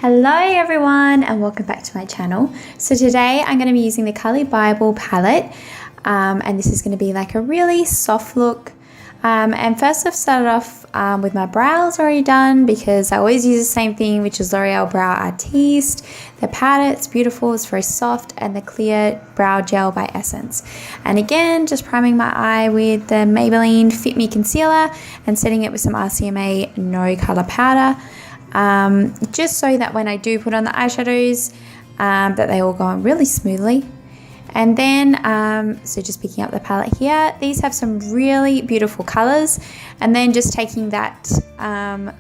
Hello everyone and welcome back to my channel. So today I'm going to be using the Carli Bybel palette and this is going to be like a really soft look. And first I've started off with my brows already done because I always use the same thing, which is L'Oreal Brow Artiste. The powder, it's beautiful, it's very soft, and the clear brow gel by Essence. And again, just priming my eye with the Maybelline Fit Me Concealer and setting it with some RCMA No Color Powder. Just so that when I do put on the eyeshadows that they all go on really smoothly. And then so just picking up the palette here, these have some really beautiful colors, and then just taking that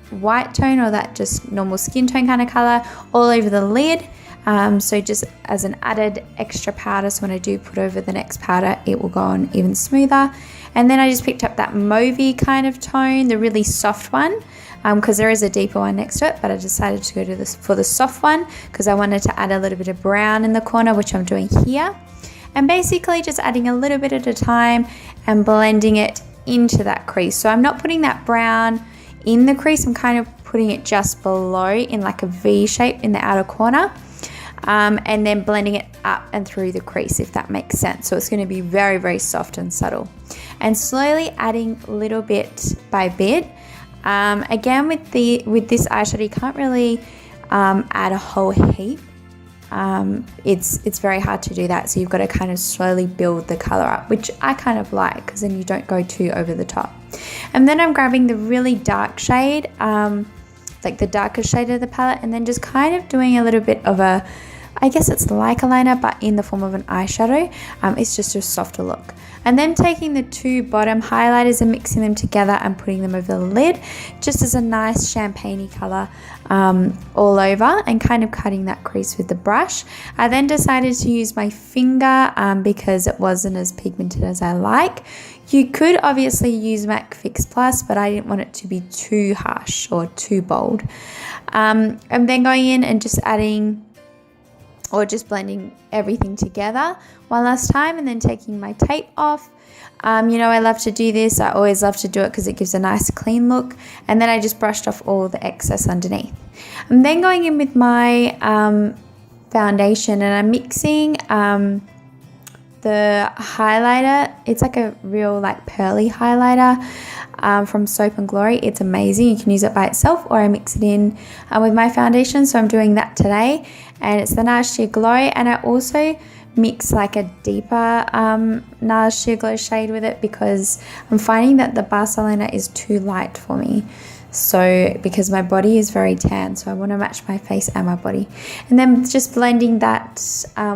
white tone or that just normal skin tone kind of color all over the lid, so just as an added extra powder, so when I do put over the next powder it will go on even smoother. And then I just picked up that mauvey kind of tone, the really soft one, because there is a deeper one next to it, but I decided to go to this for the soft one because I wanted to add a little bit of brown in the corner, which I'm doing here. And basically just adding a little bit at a time and blending it into that crease. So I'm not putting that brown in the crease, I'm kind of putting it just below in like a V shape in the outer corner. And then blending it up and through the crease, if that makes sense. So it's going to be very, very soft and subtle. And slowly adding little bit by bit. Again, with this eyeshadow, you can't really add a whole heap. It's very hard to do that, so you've got to kind of slowly build the color up, which I kind of like because then you don't go too over the top. And then I'm grabbing the really dark shade, like the darkest shade of the palette, and then just kind of doing a little bit of a, I guess it's like a liner but in the form of an eyeshadow. It's just a softer look. And then taking the two bottom highlighters and mixing them together and putting them over the lid just as a nice champagne-y color all over, and kind of cutting that crease with the brush. I then decided to use my finger because it wasn't as pigmented as I like. You could obviously use MAC Fix Plus, but I didn't want it to be too harsh or too bold. And then going in and just adding or just blending everything together one last time, and then taking my tape off. You know, I love to do this. I always love to do it because it gives a nice clean look. And then I just brushed off all the excess underneath. I'm then going in with my foundation, and I'm mixing the highlighter. It's like a real like pearly highlighter from Soap and Glory. It's amazing. You can use it by itself, or I mix it in with my foundation. So I'm doing that today, and it's the Nars Sheer Glow. And I also mix like a deeper Nars Sheer Glow shade with it because I'm finding that the Barcelona is too light for me. So because my body is very tan, so I want to match my face and my body. And then just blending that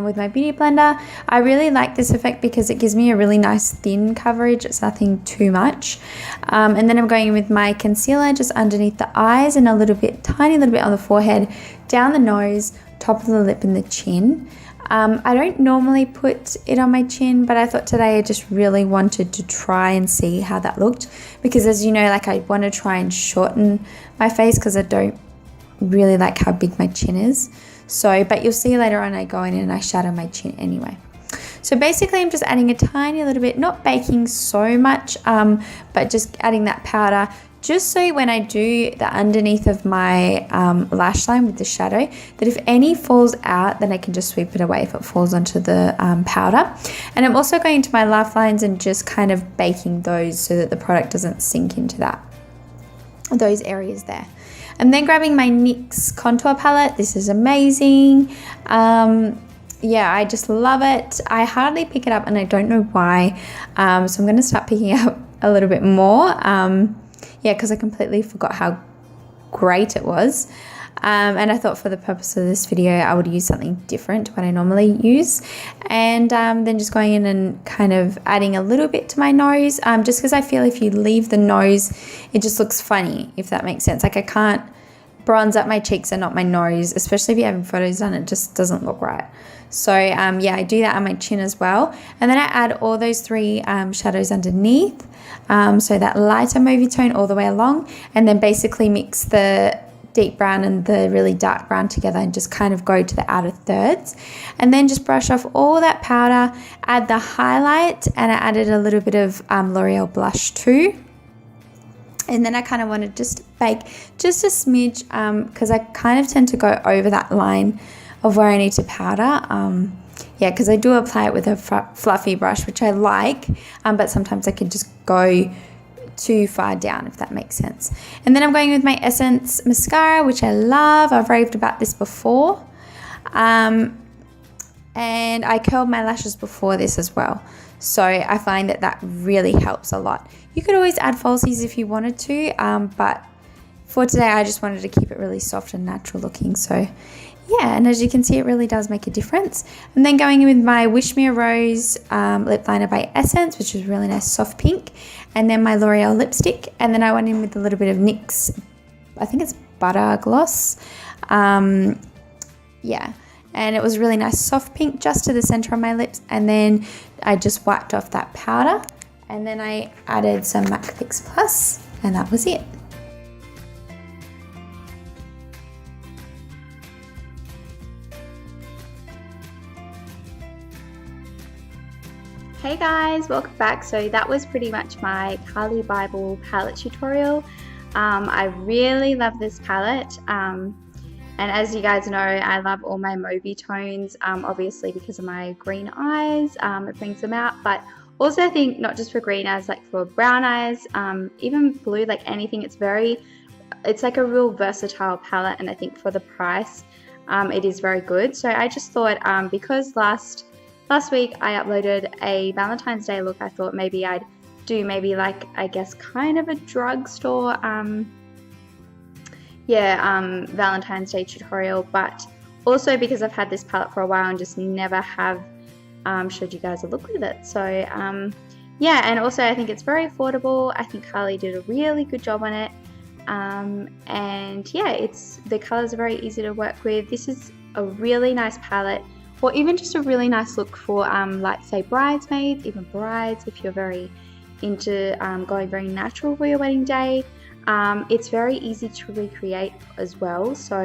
with my beauty blender. I really like this effect because it gives me a really nice thin coverage. It's nothing too much. And then I'm going in with my concealer just underneath the eyes and a little bit, tiny little bit on the forehead, down the nose, top of the lip and the chin. I don't normally put it on my chin, but I thought today I just really wanted to try and see how that looked, because as you know, like I want to try and shorten my face because I don't really like how big my chin is. So, but you'll see later on I go in and I shadow my chin anyway. So basically I'm just adding a tiny little bit, not baking so much, but just adding that powder, just so when I do the underneath of my lash line with the shadow, that if any falls out, then I can just sweep it away if it falls onto the powder. And I'm also going to my laugh lines and just kind of baking those so that the product doesn't sink into those areas there. And then grabbing my NYX contour palette. This is amazing. Yeah, I just love it. I hardly pick it up and I don't know why. So I'm going to start picking up a little bit more. Yeah, because I completely forgot how great it was. And I thought for the purpose of this video, I would use something different to what I normally use. And then just going in and kind of adding a little bit to my nose, just because I feel if you leave the nose, it just looks funny, if that makes sense. Like I can't bronze up my cheeks and not my nose, especially if you're having photos done, it just doesn't look right. So yeah, I do that on my chin as well. And then I add all those three shadows underneath. So that lighter mauvey tone all the way along, and then basically mix the deep brown and the really dark brown together and just kind of go to the outer thirds. And then just brush off all that powder, add the highlight, and I added a little bit of L'Oreal blush too. And then I kind of want to just bake just a smidge because I kind of tend to go over that line of where I need to powder. Yeah, because I do apply it with a fluffy brush, which I like, but sometimes I can just go too far down, if that makes sense. And then I'm going with my Essence mascara, which I love. I've raved about this before. And I curled my lashes before this as well. So I find that really helps a lot. You could always add falsies if you wanted to, but for today I just wanted to keep it really soft and natural looking. So yeah, and as you can see, it really does make a difference. I'm then going in with my Wish Me a Rose lip liner by Essence, which is really nice soft pink, and then my L'Oreal lipstick, and then I went in with a little bit of NYX, I think it's Butter Gloss. Yeah. And it was really nice soft pink just to the center of my lips, and then I just wiped off that powder, and then I added some MAC Fix Plus, and that was it. Hey guys, welcome back. So that was pretty much my Carli Bybel palette tutorial. I really love this palette. And as you guys know, I love all my mauvey tones, obviously because of my green eyes, it brings them out. But also I think not just for green eyes, like for brown eyes, even blue, like anything, it's like a real versatile palette. And I think for the price, it is very good. So I just thought, because last week I uploaded a Valentine's Day look, I thought maybe I'd do like, I guess, kind of a drugstore, Valentine's Day tutorial, but also because I've had this palette for a while and just never have showed you guys a look with it. So yeah, and also I think it's very affordable. I think Carli did a really good job on it, and yeah, the colors are very easy to work with. This is a really nice palette, or even just a really nice look for like say bridesmaids, even brides, if you're very into going very natural for your wedding day. It's very easy to recreate as well. So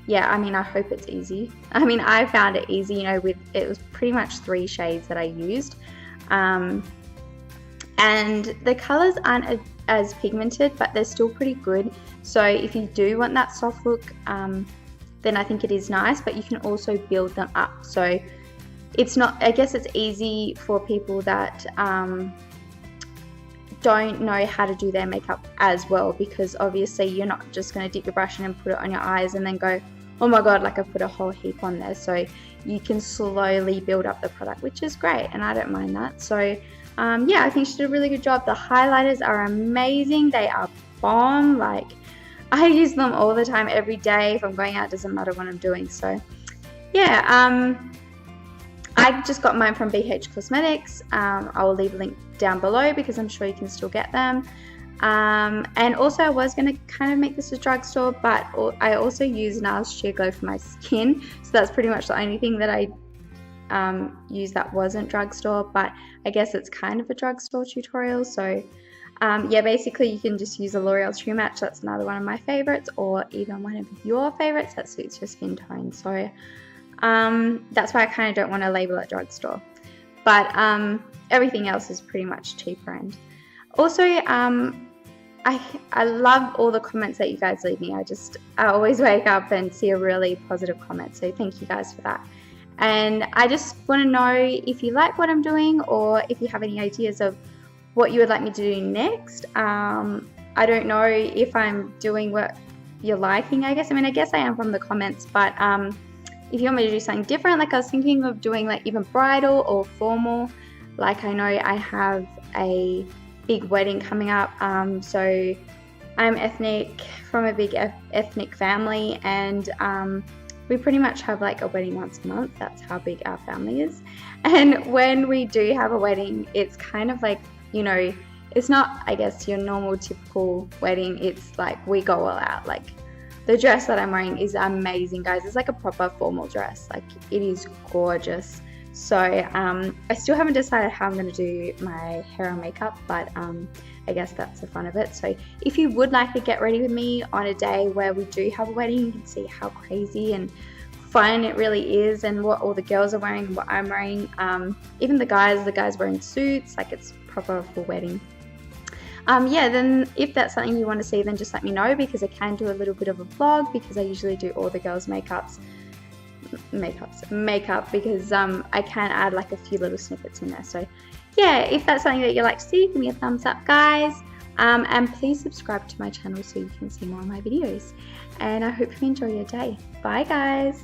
yeah, I mean, I hope it's easy. I mean, I found it easy, you know, it was pretty much 3 shades that I used. And the colors aren't as pigmented, but they're still pretty good. So if you do want that soft look, then I think it is nice, but you can also build them up. So it's not, I guess it's easy for people that don't know how to do their makeup as well, because obviously you're not just going to dip your brush in and put it on your eyes and then go, oh my god, like I put a whole heap on there. So you can slowly build up the product, which is great, and I don't mind that. So yeah, I think she did a really good job. The highlighters are amazing. They are bomb. Like, I use them all the time, every day. If I'm going out, it doesn't matter what I'm doing. So yeah, I just got mine from BH Cosmetics. I will leave a link down below because I'm sure you can still get them. And also I was going to kind of make this a drugstore, but I also use NARS Sheer Glow for my skin. So that's pretty much the only thing that I used that wasn't drugstore, but I guess it's kind of a drugstore tutorial. So yeah, basically you can just use a L'Oreal True Match. That's another one of my favorites, or even one of your favorites that suits your skin tone. So that's why I kind of don't want to label it drugstore, but everything else is pretty much cheaper end. Also, I love all the comments that you guys leave me. I always wake up and see a really positive comment, so thank you guys for that. And I just want to know if you like what I'm doing, or if you have any ideas of what you would like me to do next. I don't know if I'm doing what you're liking, I guess. I mean, I guess I am from the comments, but if you want me to do something different, like I was thinking of doing like even bridal or formal. Like, I know I have a big wedding coming up, so I'm ethnic, from a big ethnic family, and we pretty much have like a wedding once a month. That's how big our family is. And when we do have a wedding, it's kind of like, you know, it's not, I guess, your normal typical wedding. It's like we go all out. Like, the dress that I'm wearing is amazing, guys. It's like a proper formal dress. Like, it is gorgeous. So I still haven't decided how I'm going to do my hair and makeup, but I guess that's the fun of it. So if you would like to get ready with me on a day where we do have a wedding, you can see how crazy and fun it really is, and what all the girls are wearing and what I'm wearing. Even the guys wearing suits, like it's proper full wedding. yeah, then if that's something you want to see, then just let me know, because I can do a little bit of a vlog, because I usually do all the girls' makeup, because I can add like a few little snippets in there. So yeah, if that's something that you like to see, give me a thumbs up, guys. And please subscribe to my channel so you can see more of my videos. And I hope you enjoy your day. Bye, guys.